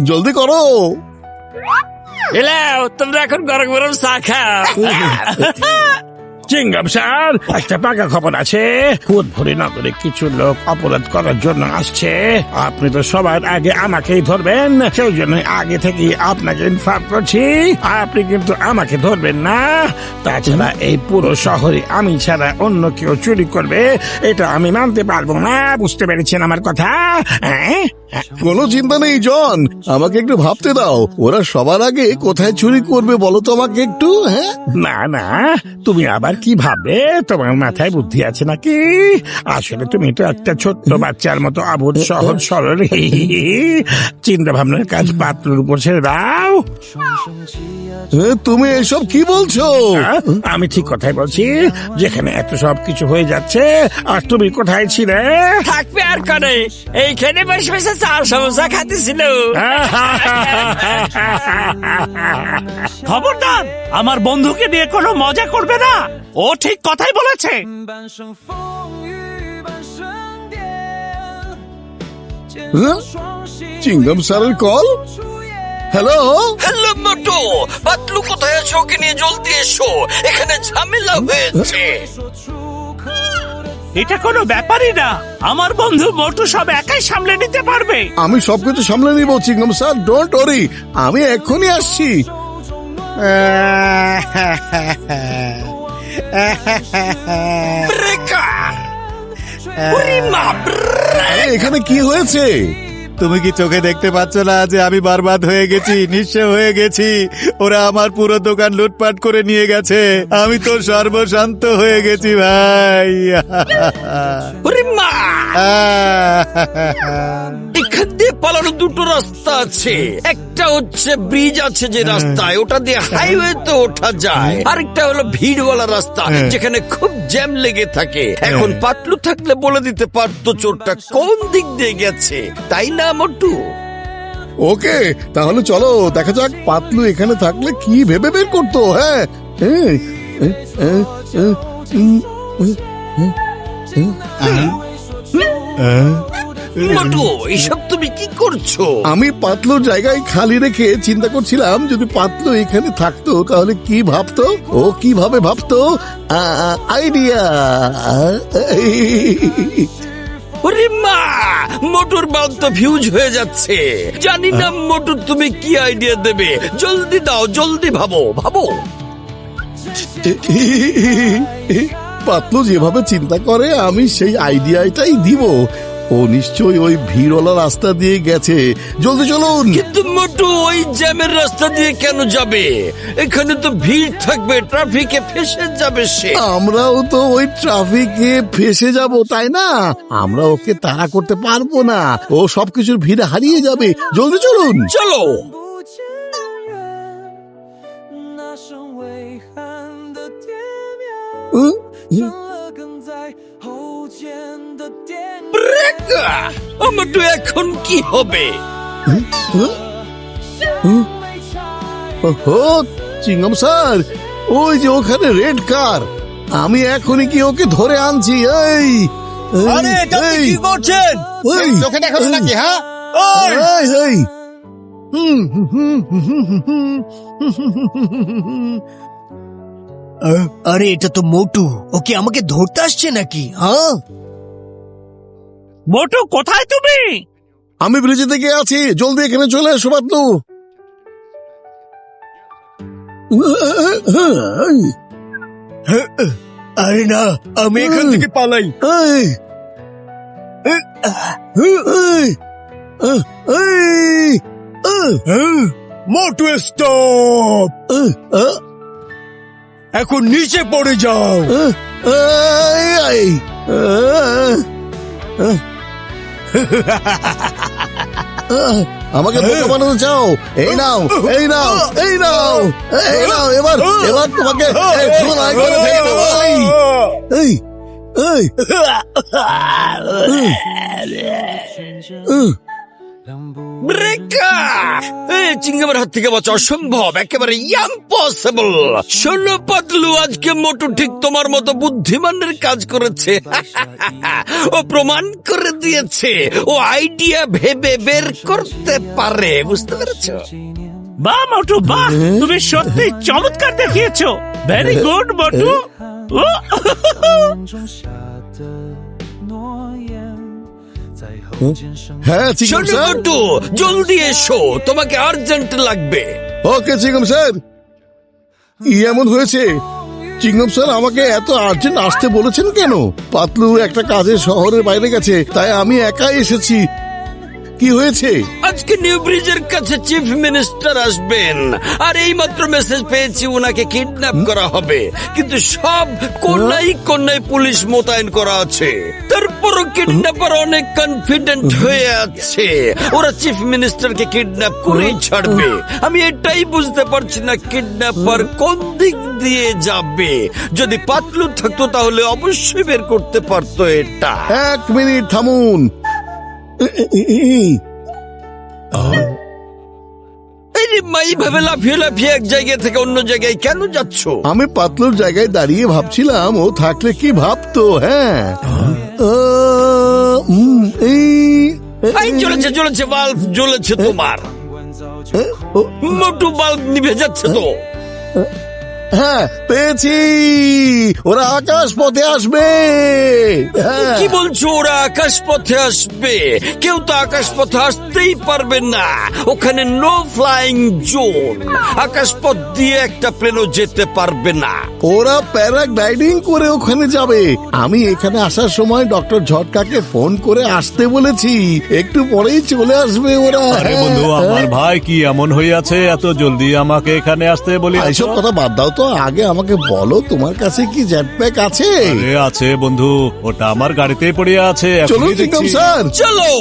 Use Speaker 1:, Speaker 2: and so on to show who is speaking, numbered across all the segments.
Speaker 1: জলদি করো।
Speaker 2: এলাও, তোমরা এখন গরম গরম চা খাও।
Speaker 3: চিংগাম স্যার, একটা পাকা খবর আছে। কুদভরি নগরে কিছু লোক অপরাধ করার জন্য আসছে। আপনি তো সবার আগে আমাকেই ধরবেন, সেই জন্য আগে থেকে আপনাকে ইনফর্ম করছি। আপনি কিন্তু আমাকে ধরবেন না। তাছাড়া এই পুরো শহরে আমি ছাড়া অন্য কেউ চুরি করবে এটা আমি মানতে পারবো না। বুঝতে পেরেছেন আমার কথা? হ্যাঁ,
Speaker 1: কোনো চিন্তা নেই জন, আমাকে একটু ভাবতে দাও। ওরা সবার আগে কোথায় চুরি করবে বলো তো আমাকে একটু। হ্যাঁ,
Speaker 3: না না, তুমি আবার কি ভাববে? তোমার মাথায় বুদ্ধি আছে নাকি? আসলে তুমি তো একটা ছোট্ট বাচ্চার মতো অবুঝ সহজ সরল। চিন্তা ভাবনার কাজ পাত্রের উপর ছেড়ে দাও।
Speaker 1: তুমি এসব কি বলছো?
Speaker 3: আমি ঠিক কথাই বলছি। যেখানে এত সব কিছু হয়ে যাচ্ছে আর তুমি কোথায় ছিলে?
Speaker 2: থাকবে আর করে, এইখানে বসে বসে চা সমোসা খাতেছিল।
Speaker 4: খবরদার, আমার বন্ধুকে নিয়ে কোনো মজা করবে না। ও ঠিক কথাই বলেছে।
Speaker 1: চিংগাম স্যারের কল। হ্যালো,
Speaker 2: হ্যালো মোটু, পাতলু কোথায় আছো? ওকে নিয়ে জলদি এসো, এখানে ঝামেলা হয়েছে।
Speaker 4: এটা কোনো ব্যাপারই না, আমার বন্ধু মোটু সব একাই সামলে নিতে পারবে।
Speaker 1: আমি সবকিছু সামলে নিব চিংগাম স্যার, ডোন্ট ওয়ারি, আমি এক্ষুনি আসছি। আরে, এখানে কি হয়েছে?
Speaker 5: তুমি কি চোখে দেখতে পাচ্ছ না যে আমি বরবাদ হয়ে গেছি, নিঃস্ব হয়ে গেছি? ওরা আমার পুরো দোকান লুটপাট করে নিয়ে গেছে। আমি তো সর্বশান্ত হয়ে গেছি ভাই।
Speaker 2: এখান দিয়ে পালানোর দুটো রাস্তা আছে। একটা হচ্ছে ব্রিজ আছে যে রাস্তায়, ওটা দিয়ে হাইওয়েতে ওঠা যায়। আরেকটা হলো ভিড়ওয়ালা রাস্তা, যেখানে খুব জ্যাম লেগে থাকে। এখন পাতলু থাকলে বলে দিতে পারতো চোরটা কোন দিক দিয়ে গেছে, তাই না মোটু?
Speaker 1: ওকে, তাহলে চলো দেখা যাক পাতলু এখানে থাকলে কি ভেবে বের করতো। হ্যাঁ,
Speaker 2: মোটু, এসব তুমি কি করছো?
Speaker 1: আমি পাতলুর জায়গায় খালি রেখে চিন্তা করছিলাম যদি পাতলু এখানে থাকতো তাহলে কি ভাবতো, ও কিভাবে ভাবতো। আইডিয়া।
Speaker 2: ওরে মা, মোটর বাল তো ফিউজ হয়ে যাচ্ছে। জানি না মোটু তুমি কি আইডিয়া দেবে। জলদি দাও, জলদি ভাবো ভাবো।
Speaker 1: পাতলু যেভাবে চিন্তা করে আমি সেই আইডিয়াটাই দিব। ও নিশ্চয়ই ওই ভিড়ওয়ালা রাস্তা দিয়ে গেছে। জলদি চলুন।
Speaker 2: কিন্তু মোটু ওই জ্যামের রাস্তা দিয়ে কেন যাবে? এখানে তো ভিড় থাকবে, ট্রাফিকে ফেসে যাবে সে।
Speaker 1: আমরাও তো ওই ট্রাফিকে ফেসে যাব, তাই না? আমরা ওকে তাড়া করতে পারবো না, ও সবকিছুর ভিড়ে হারিয়ে যাবে। জলদি চলুন।
Speaker 2: চলো। মোটু এখন কি হবে?
Speaker 1: চিংগাম স্যার, ওই যে ওখানে রেড কার, আমি এখনই কি ওকে ধরে আনছি। এই
Speaker 5: কি করছেন? চোখে দেখো নাকি? হ্যাঁ,
Speaker 6: আরে এটা তো মোটু, ওকে আমাকে ধরতে আসছে নাকি? হ্যাঁ,
Speaker 4: মোটু কোথায় তুমি?
Speaker 1: আমি ব্রিজে থেকে আছি, জলদি এখানে চলে এসো পাতলু।
Speaker 6: আরে না, আমি এখান থেকে পালাই। মোটু স্টপ, এখন নিচে পড়ে যাও।
Speaker 1: আমাকে বোকা বানাতে চাও? এই নাও, এই নাও, এই নাও, এই নাও। এবার এবার তোমাকে ধুলাই করে ফেলে দেবো। এই এই
Speaker 2: ব্রেকা! এই চিংগামের হাত থেকে বাঁচা অসম্ভব, একেবারে ইম্পসিবল। শোনো পাতলু, আজকে মোটু ঠিক তোমার মতো বুদ্ধিমানের কাজ করেছে। ও প্রমাণ করে দিয়েছে ও আইডিয়া ভেবে বের করতে পারে, বুঝতে পেরেছো?
Speaker 4: বাহ মোটু বাহ, তুমি সত্যি চমৎকার দেখিয়েছো। ভেরি গুড মোটু। ও,
Speaker 1: হ্যাঁ চিঙ্গম
Speaker 2: শোনো
Speaker 1: স্যার।
Speaker 2: মোটু, জলদি এসো, তোমাকে আর্জেন্ট লাগবে।
Speaker 1: ওকে চিঙ্গম স্যার। কি এমন হয়েছে চিঙ্গম স্যার, আমাকে এত আর্জেন্ট আসতে বলেছেন কেন? পাতলু একটা কাজে শহরের বাইরে গেছে, তাই আমি একাই এসেছি। কি হয়েছে?
Speaker 2: আজকে নিউ ব্রিজের কাছে চিফ মিনিস্টার আসবেন, আর এই মাত্র মেসেজ পেয়েছি ওনাকে কিডন্যাপ করা হবে। কিন্তু সব কোনায় পুলিশ মোতায়েন করা আছে। তারপরও কিডন্যাপার অনেক কনফিডেন্ট হয়ে আছে ওরা চিফ মিনিস্টারকে কিডন্যাপ করেই ছাড়বে। আমি এটাই বুঝতে পারছি না কিডন্যাপার কোন দিক দিয়ে যাবে। যদি পাতলু থাকতো তাহলে অবশ্যই বের করতে পারতো এটা।
Speaker 1: 1 মিনিট থামুন।
Speaker 2: এইভাবে লাফিয়ে লাফিয়ে এক জায়গা থেকে অন্য জায়গায় কেন যাচ্ছ?
Speaker 1: আমি পাতলুর জায়গায় দাঁড়িয়ে ভাবছিলাম ও থাকলে কি ভাবতো। হ্যাঁ
Speaker 2: এই জ্বলেছে বাল্ব জ্বলেছে তোমার। মোটু বাল্ব নিভে যাচ্ছে তো।
Speaker 1: হ্যাঁ পেয়েছি, ওরা আকাশ পথে আসবে। হ্যাঁ।
Speaker 2: কি বলছো ওরা আকাশ পথে আসবে? কেউ তো আকাশ পথে আসতেই পারবে না, ওখানে নো ফ্লাইং জোন। আকাশ পথ দিয়ে একটা প্লেনও যেতে পারবে না।
Speaker 1: ওরা প্যারাগ্লাইডিং করে ওখানে যাবে। আমি এখানে আসার সময় ডক্টর ঝটকাকে ফোন করে আসতে বলেছি, একটু পরেই চলে আসবে ওরা।
Speaker 5: আরে বন্ধু, আমার ভাই কি এমন হয়ে আছে এত জলদি আমাকে এখানে আসতে বলি?
Speaker 1: এইসব কথা বাদ দাও তো, আগে আমাকে বলো তোমার কাছে কি জেট প্যাক আছে?
Speaker 5: আরে আছে বন্ধু, ওটা আমার গাড়িতেই পড়ে আছে,
Speaker 1: চলো
Speaker 5: এখনই
Speaker 1: চিঙ্গম
Speaker 5: দেখছি।
Speaker 1: স্যার।
Speaker 2: চলো।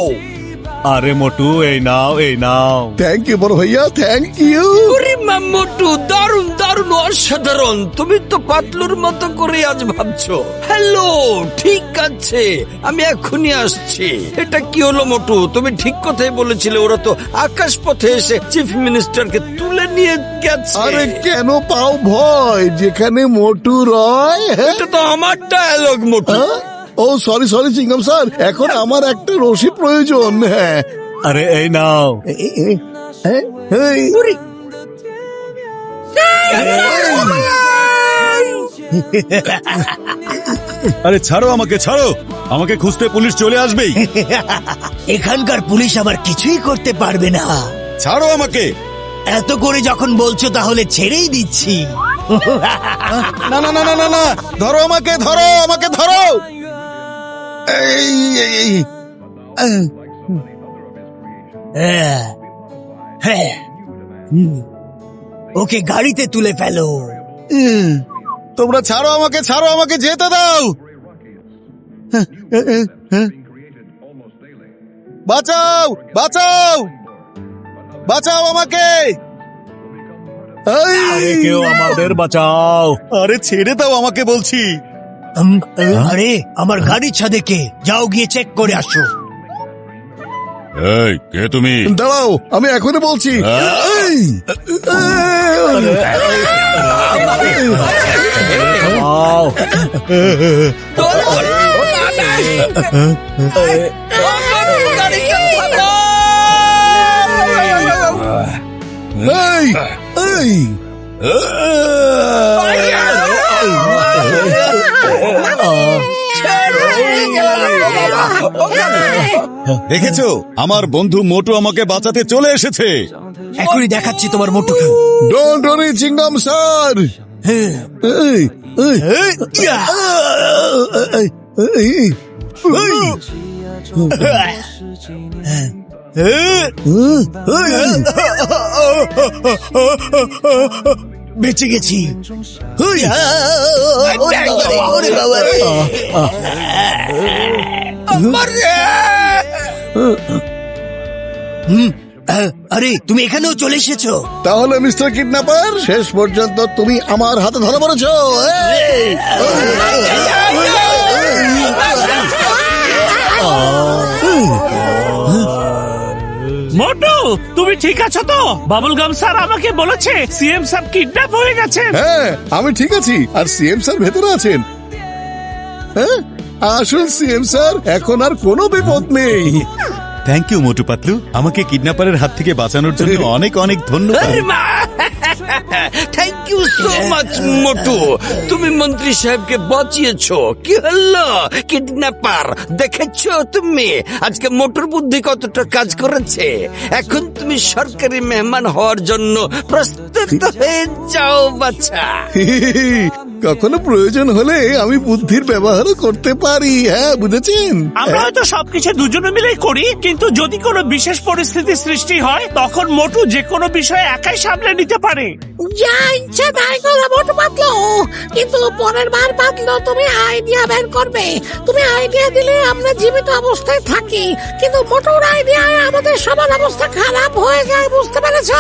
Speaker 5: আরে মোটু, এই নাও এই নাও।
Speaker 1: থ্যাংক ইউ বড় ভাইয়া, থ্যাংক ইউ।
Speaker 2: ওরে মা মোটু, দারুণ দারুণ অসাধারণ। তুমি তো পাতলুর মতো করে আজ ভাবছো। হ্যালো, ঠিক আছে, আমি এখনই আসছি। এটা কি হলো মোটু? তুমি ঠিক কথাই বলেছিলে, ওরা তো আকাশ পথে এসে চিফ মিনিস্টারকে তুলে নিয়ে গেছে।
Speaker 1: আরে কেন পাও ভয়, যেখানে মোটু রয়।
Speaker 2: এটা তো আমার ডায়ালগ মোটু।
Speaker 1: ও সরি সরি চিঙ্গম স্যার, এখন আমার একটা রশি প্রয়োজন। হ্যাঁ
Speaker 5: আরে এই নাও। আরে ছাড়ো আমাকে, ছাড়ো আমাকে, খুঁজতে পুলিশ চলে আসবেই।
Speaker 6: এখানকার পুলিশ আবার কিছুই করতে পারবে না।
Speaker 5: ছাড়ো আমাকে।
Speaker 6: এত করে যখন বলছো তাহলে ছেড়েই দিচ্ছি।
Speaker 5: না না না না না না, ধরো আমাকে, ধরো আমাকে, ধরো।
Speaker 6: হ্যাঁ, হ্যাঁ। ওকে গাড়িতে তুলে ফেলো।
Speaker 5: তোমরা ছাড়ো আমাকে, ছাড়ো আমাকে, যেতে দাও। বাঁচাও বাঁচাও বাঁচাও আমাকে। আরে কেউ আমাদের বাঁচাও। আরে ছেড়ে দাও আমাকে বলছি।
Speaker 6: আরে আমার গাড়ির ছাদে কে? যাও গিয়ে চেক করে আসো।
Speaker 5: এই কে তুমি?
Speaker 1: দাঁড়াও, আমি এখনই বলছি। এই!
Speaker 5: আও।
Speaker 1: এই! এই!
Speaker 5: দেখেছো, আমার বন্ধু মোটু আমাকে বাঁচাতে চলে এসেছে।
Speaker 6: এখনই দেখাচ্ছি তোমার মোটুকে।
Speaker 1: Don't worry Chingum sir. এই! এই!
Speaker 6: ইয়া!
Speaker 1: এই! এই!
Speaker 6: বেঁচে গেছি। আরে তুমি এখানেও চলে এসেছো?
Speaker 1: তাহলে মিস্টার কিডন্যাপার, শেষ পর্যন্ত তুমি আমার হাতে ধরা পড়েছো। এই!
Speaker 4: মোটু তুমি ঠিক আছো তো? বাবুল গাম স্যার আমাকে বলেছে সিএম স্যার কিডন্যাপ হয়ে গেছেন।
Speaker 1: হ্যাঁ আমি ঠিক আছি, আর সিএম স্যার ভেতরে আছেন। হ্যাঁ আসুন সিএম স্যার, এখন আর কোনো বিপদ নেই।
Speaker 5: থ্যাংক ইউ মোটু পাতলু, আমাকে কিডন্যাপারের হাত থেকে বাঁচানোর জন্য অনেক অনেক ধন্যবাদ।
Speaker 2: থ্যাংক ইউ সো মাচ মোটু, তুমি মন্ত্রী সাহেবকে বাঁচিয়েছো। কি হলো কিডন্যাপার, দেখেছো তুমি আজকে মোটুর বুদ্ধি কতটা কাজ করেছে? এখন তুমি সরকারি মেহমান হওয়ার জন্য প্রস্তুত হয়ে যাও বাচ্চা।
Speaker 1: কখনো প্রয়োজন হলে আমি বুদ্ধির ব্যবহারও করতে পারি। হ্যাঁ বুঝেছেন?
Speaker 4: আমরা হয়তো সবকিছু দুজনে মিলেই করি, কিন্তু যদি কোনো বিশেষ পরিস্থিতি সৃষ্টি হয় তখন মোটু যে কোনো বিষয় একাই সামলে নিতে পারে।
Speaker 7: যা ইচ্ছা তাই করো মোটু পাতলু, কিন্তু পরের বার পাতলু তুমি আইডিয়া বের করবে। তুমি আইডিয়া দিলে আমরা জীবিত অবস্থায় থাকি, কিন্তু মোটুর আইডিয়ায় আমাদের সবার অবস্থা খারাপ হয়ে যায়, বুঝতে পেরেছ?